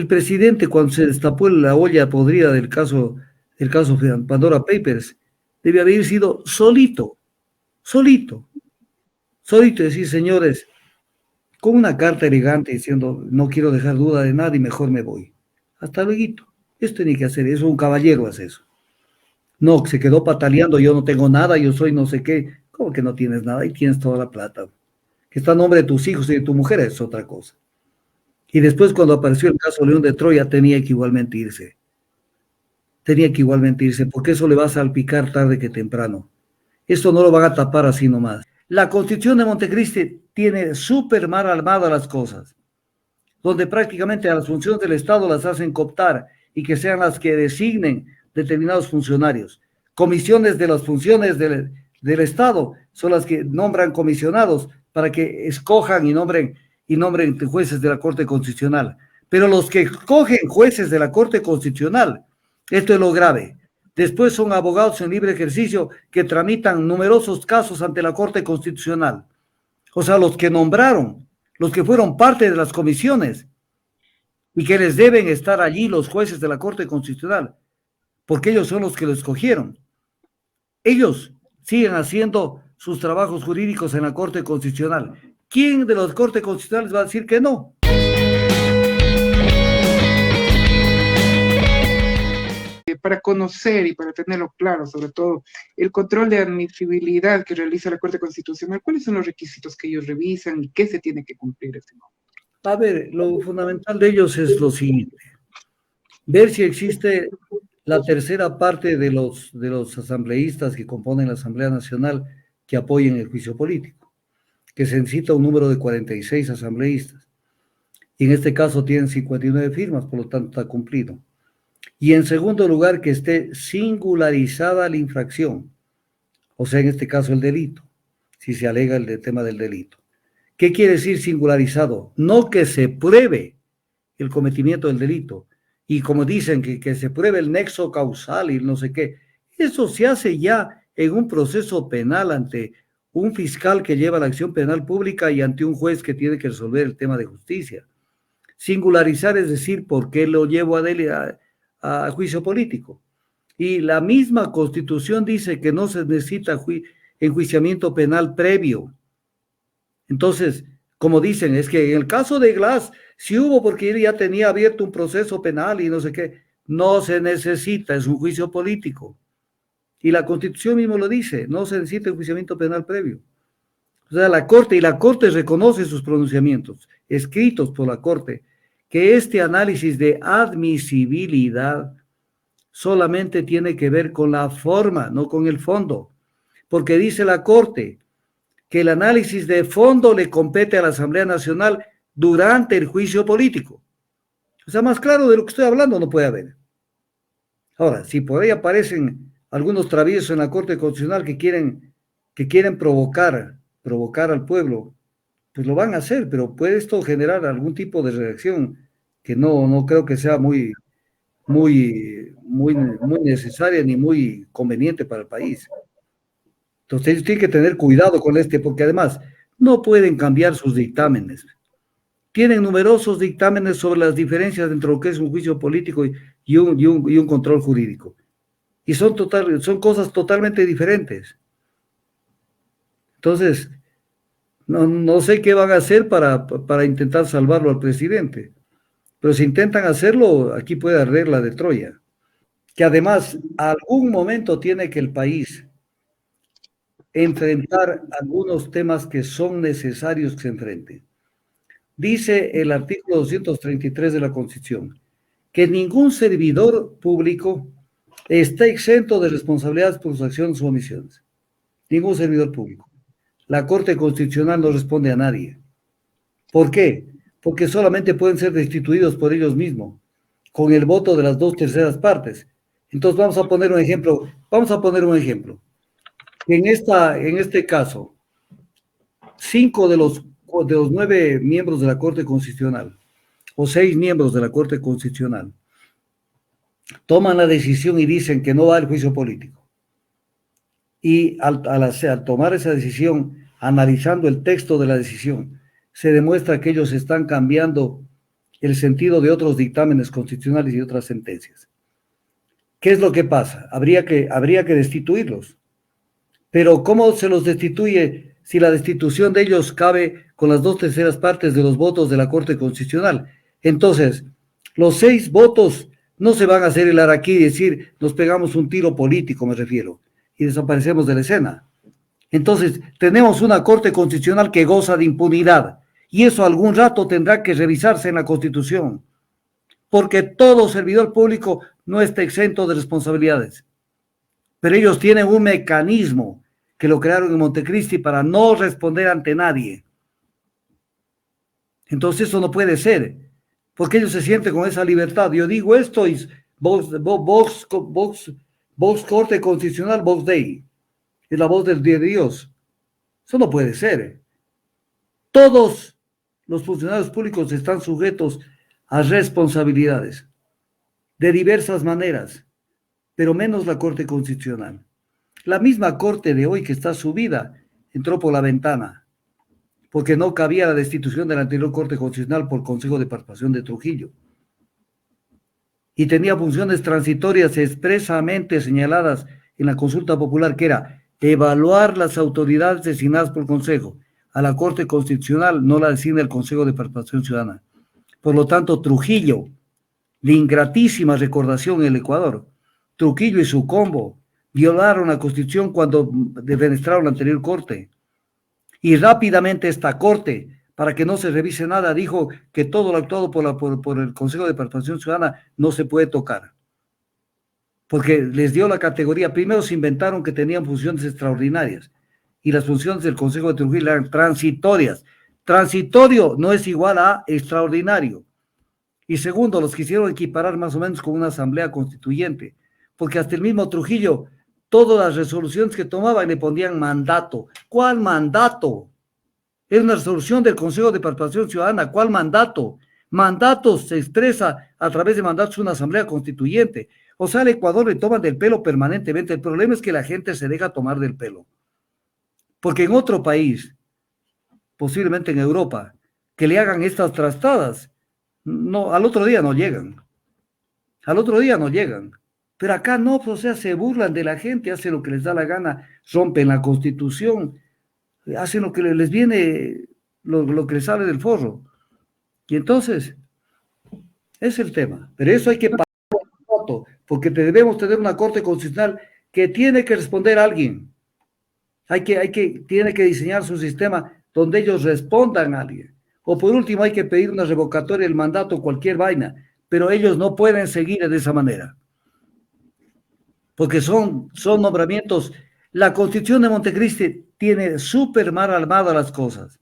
El presidente, cuando se destapó la olla podrida del caso Pandora Papers, debe haber sido solito, solito, solito, decir, señores, con una carta elegante diciendo, no quiero dejar duda de nada y mejor me voy. Hasta luego. Eso tenía que hacer, eso un caballero hace eso. No, se quedó pataleando, yo no tengo nada, yo soy no sé qué. ¿Cómo que no tienes nada? Y tienes toda la plata. Que está a nombre de tus hijos y de tu mujer es otra cosa. Y después cuando apareció el caso León de Troya tenía que igualmente irse. Tenía que igualmente irse, porque eso le va a salpicar tarde que temprano. Esto no lo van a tapar así nomás. La Constitución de Montecristi tiene súper mal armadas las cosas, donde prácticamente a las funciones del Estado las hacen cooptar y que sean las que designen determinados funcionarios. Comisiones de las funciones del Estado son las que nombran comisionados para que escojan y nombren jueces de la Corte Constitucional. Pero los que escogen jueces de la Corte Constitucional, esto es lo grave. Después son abogados en libre ejercicio que tramitan numerosos casos ante la Corte Constitucional. O sea, los que nombraron, los que fueron parte de las comisiones y que les deben estar allí los jueces de la Corte Constitucional, porque ellos son los que lo escogieron. Ellos siguen haciendo sus trabajos jurídicos en la Corte Constitucional. ¿Quién de los Cortes Constitucionales va a decir que no? Para conocer y para tenerlo claro, sobre todo, el control de admisibilidad que realiza la Corte Constitucional, ¿cuáles son los requisitos que ellos revisan y qué se tiene que cumplir? A ver, lo fundamental de ellos es lo siguiente: ver si existe la tercera parte de los asambleístas que componen la Asamblea Nacional que apoyen el juicio político, que se necesita un número de 46 asambleístas. Y en este caso tienen 59 firmas, por lo tanto está cumplido. Y en segundo lugar, que esté singularizada la infracción, o sea, en este caso el delito, si se alega el tema del delito. ¿Qué quiere decir singularizado? No que se pruebe el cometimiento del delito, y como dicen, que se pruebe el nexo causal y no sé qué. Eso se hace ya en un proceso penal ante un fiscal que lleva la acción penal pública y ante un juez que tiene que resolver el tema de justicia. Singularizar es decir, ¿por qué lo llevo a juicio político? Y la misma Constitución dice que no se necesita enjuiciamiento penal previo. Entonces, como dicen, es que en el caso de Glass, sí hubo porque él ya tenía abierto un proceso penal y no sé qué. No se necesita, es un juicio político. Y la Constitución mismo lo dice, no se necesita enjuiciamiento penal previo. O sea, la Corte reconoce sus pronunciamientos, escritos por la Corte, que este análisis de admisibilidad solamente tiene que ver con la forma, no con el fondo. Porque dice la Corte que el análisis de fondo le compete a la Asamblea Nacional durante el juicio político. O sea, más claro de lo que estoy hablando no puede haber. Ahora, si por ahí aparecen algunos traviesos en la Corte Constitucional que quieren provocar al pueblo, pues lo van a hacer, pero puede esto generar algún tipo de reacción que no creo que sea muy necesaria ni muy conveniente para el país. Entonces ellos tienen que tener cuidado con porque además no pueden cambiar sus dictámenes. Tienen numerosos dictámenes sobre las diferencias entre lo que es un juicio político y un control jurídico. Y son cosas totalmente diferentes. Entonces, no sé qué van a hacer para intentar salvarlo al presidente. Pero si intentan hacerlo, aquí puede arder la de Troya. Que además, a algún momento tiene que el país enfrentar algunos temas que son necesarios que se enfrenten. Dice el artículo 233 de la Constitución que ningún servidor público está exento de responsabilidades por sus acciones o omisiones. Ningún servidor público. La Corte Constitucional no responde a nadie. ¿Por qué? Porque solamente pueden ser destituidos por ellos mismos, con el voto de las 2/3 partes. Entonces vamos a poner un ejemplo. En este caso, 5 de los 9 miembros de la Corte Constitucional, o 6 miembros de la Corte Constitucional, toman la decisión y dicen que no va al juicio político. Y al tomar esa decisión, analizando el texto de la decisión, se demuestra que ellos están cambiando el sentido de otros dictámenes constitucionales y otras sentencias. ¿Qué es lo que pasa? Habría que destituirlos. Pero ¿cómo se los destituye si la destitución de ellos cabe con las 2/3 partes de los votos de la Corte Constitucional? Entonces, los 6 votos no se van a hacer el araquí y decir, nos pegamos un tiro político, me refiero, y desaparecemos de la escena. Entonces, tenemos una Corte Constitucional que goza de impunidad, y eso algún rato tendrá que revisarse en la Constitución, porque todo servidor público no está exento de responsabilidades. Pero ellos tienen un mecanismo que lo crearon en Montecristi para no responder ante nadie. Entonces eso no puede ser, porque ellos se sienten con esa libertad. Yo digo esto y Vox Corte Constitucional, Vox Dei, es la voz del de Dios. Eso no puede ser. Todos los funcionarios públicos están sujetos a responsabilidades de diversas maneras, pero menos la Corte Constitucional. La misma Corte de hoy que está subida entró por la ventana, porque no cabía la destitución de la anterior Corte Constitucional por Consejo de Participación de Trujillo. Y tenía funciones transitorias expresamente señaladas en la consulta popular, que era evaluar las autoridades designadas por el Consejo. A la Corte Constitucional no la designa el Consejo de Participación Ciudadana. Por lo tanto, Trujillo, de ingratísima recordación en el Ecuador, Trujillo y su combo violaron la Constitución cuando defenestraron la anterior Corte. Y rápidamente esta Corte, para que no se revise nada, dijo que todo lo actuado por el Consejo de Participación Ciudadana no se puede tocar. Porque les dio la categoría, primero se inventaron que tenían funciones extraordinarias, y las funciones del Consejo de Trujillo eran transitorias. Transitorio no es igual a extraordinario. Y segundo, los quisieron equiparar más o menos con una asamblea constituyente, porque hasta el mismo Trujillo, todas las resoluciones que tomaban le ponían mandato. ¿Cuál mandato? Es una resolución del Consejo de Participación Ciudadana. ¿Cuál mandato? Mandato se expresa a través de mandatos de una asamblea constituyente. O sea, al Ecuador le toman del pelo permanentemente. El problema es que la gente se deja tomar del pelo. Porque en otro país, posiblemente en Europa, que le hagan estas trastadas, no, al otro día no llegan. Al otro día no llegan. Pero acá no, pues, o sea, se burlan de la gente, hacen lo que les da la gana, rompen la Constitución, hacen lo que les viene, lo que les sale del forro. Y entonces, es el tema. Pero eso hay que parar, porque debemos tener una Corte Constitucional que tiene que responder a alguien. Tiene que diseñar su sistema donde ellos respondan a alguien. O por último, hay que pedir una revocatoria del mandato, cualquier vaina, pero ellos no pueden seguir de esa manera. Porque son nombramientos. La Constitución de Montecristi tiene súper mal armadas las cosas,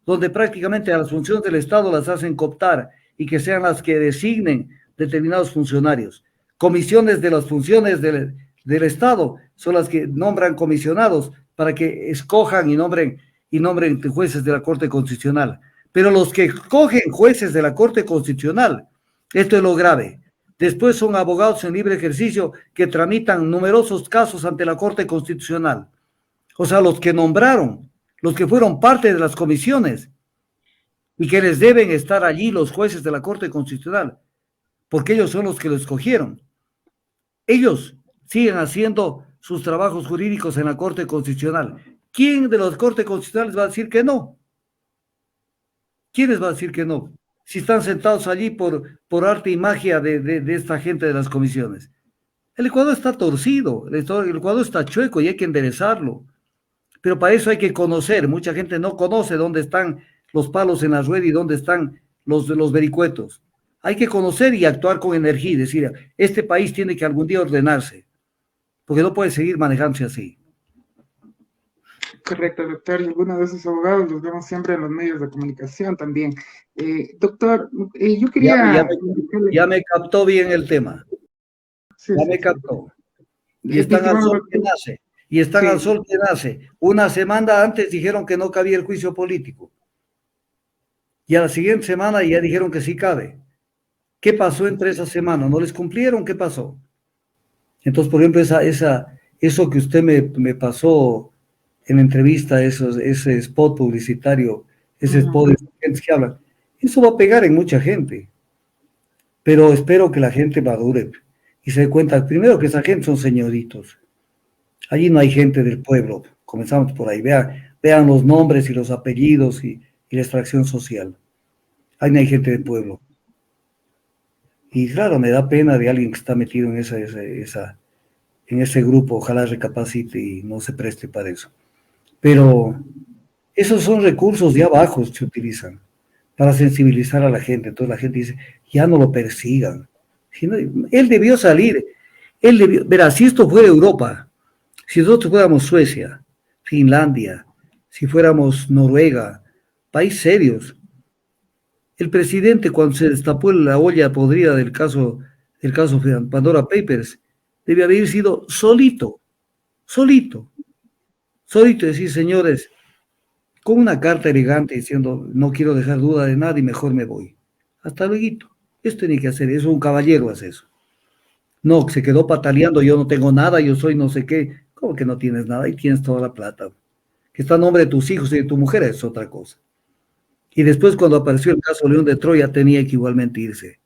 donde prácticamente a las funciones del Estado las hacen cooptar y que sean las que designen determinados funcionarios. Comisiones de las funciones del Estado son las que nombran comisionados para que escojan y nombren jueces de la Corte Constitucional. Pero los que escogen jueces de la Corte Constitucional, esto es lo grave, después son abogados en libre ejercicio que tramitan numerosos casos ante la Corte Constitucional. O sea, los que nombraron, los que fueron parte de las comisiones y que les deben estar allí los jueces de la Corte Constitucional, porque ellos son los que lo escogieron. Ellos siguen haciendo sus trabajos jurídicos en la Corte Constitucional. ¿Quién de los Cortes Constitucionales va a decir que no? ¿Quiénes va a decir que no? Si están sentados allí por arte y magia de esta gente de las comisiones. El Ecuador está torcido, el Ecuador está chueco y hay que enderezarlo. Pero para eso hay que conocer. Mucha gente no conoce dónde están los palos en la rueda y dónde están los vericuetos. Hay que conocer y actuar con energía y decir, este país tiene que algún día ordenarse, porque no puede seguir manejándose así. Correcto, doctor. Y algunos de esos abogados los vemos siempre en los medios de comunicación también. Doctor, yo quería... Ya me captó bien el tema. Sí, ya sí, me captó. Sí. Y están al sol que nace. Y están al sol que nace. Una semana antes dijeron que no cabía el juicio político. Y a la siguiente semana ya dijeron que sí cabe. ¿Qué pasó entre esa semana? ¿No les cumplieron? ¿Qué pasó? Entonces, por ejemplo, eso que usted me pasó en la entrevista, ese spot publicitario, ese spot de gente que hablan, Eso va a pegar en mucha gente, pero espero que la gente madure y se dé cuenta, primero que esa gente son señoritos. Allí no hay gente del pueblo. Comenzamos por ahí. Vean los nombres y los apellidos y la extracción social. Ahí no hay gente del pueblo. Y claro, me da pena de alguien que está metido en en ese grupo. Ojalá recapacite y no se preste para eso. Pero esos son recursos de abajo que se utilizan para sensibilizar a la gente. Entonces la gente dice, ya no lo persigan. Si no, él debió salir. Verá, si esto fuera Europa, si nosotros fuéramos Suecia, Finlandia, si fuéramos Noruega, países serios, el presidente cuando se destapó la olla podrida del caso Pandora Papers, debe haber sido solito, solito, solito decir, señores, con una carta elegante diciendo, no quiero dejar duda de nada y mejor me voy. Hasta luego. Esto tiene que hacer, eso un caballero hace eso. No, se quedó pataleando, yo no tengo nada, yo soy no sé qué. ¿Cómo que no tienes nada? Y tienes toda la plata. Que está a nombre de tus hijos y de tu mujer es otra cosa. Y después cuando apareció el caso León de Troya tenía que igualmente irse.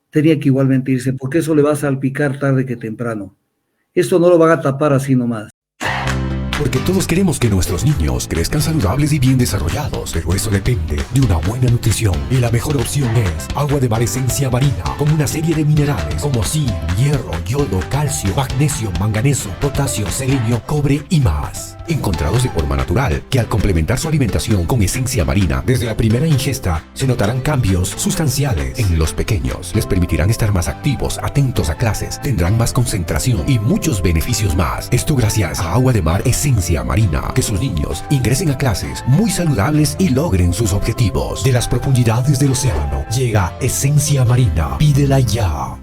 Tenía que igualmente irse, porque eso le va a salpicar tarde que temprano. Eso no lo van a tapar así nomás. Porque todos queremos que nuestros niños crezcan saludables y bien desarrollados, pero eso depende de una buena nutrición. Y la mejor opción es agua de mar Esencia Marina, con una serie de minerales como zinc, hierro, yodo, calcio, magnesio, manganeso, potasio, selenio, cobre y más. Encontrados de forma natural, que al complementar su alimentación con Esencia Marina, desde la primera ingesta, se notarán cambios sustanciales en los pequeños. Les permitirán estar más activos, atentos a clases, tendrán más concentración y muchos beneficios más. Esto gracias a agua de mar Esencia Marina. Que sus niños ingresen a clases muy saludables y logren sus objetivos. De las profundidades del océano, llega Esencia Marina. Pídela ya.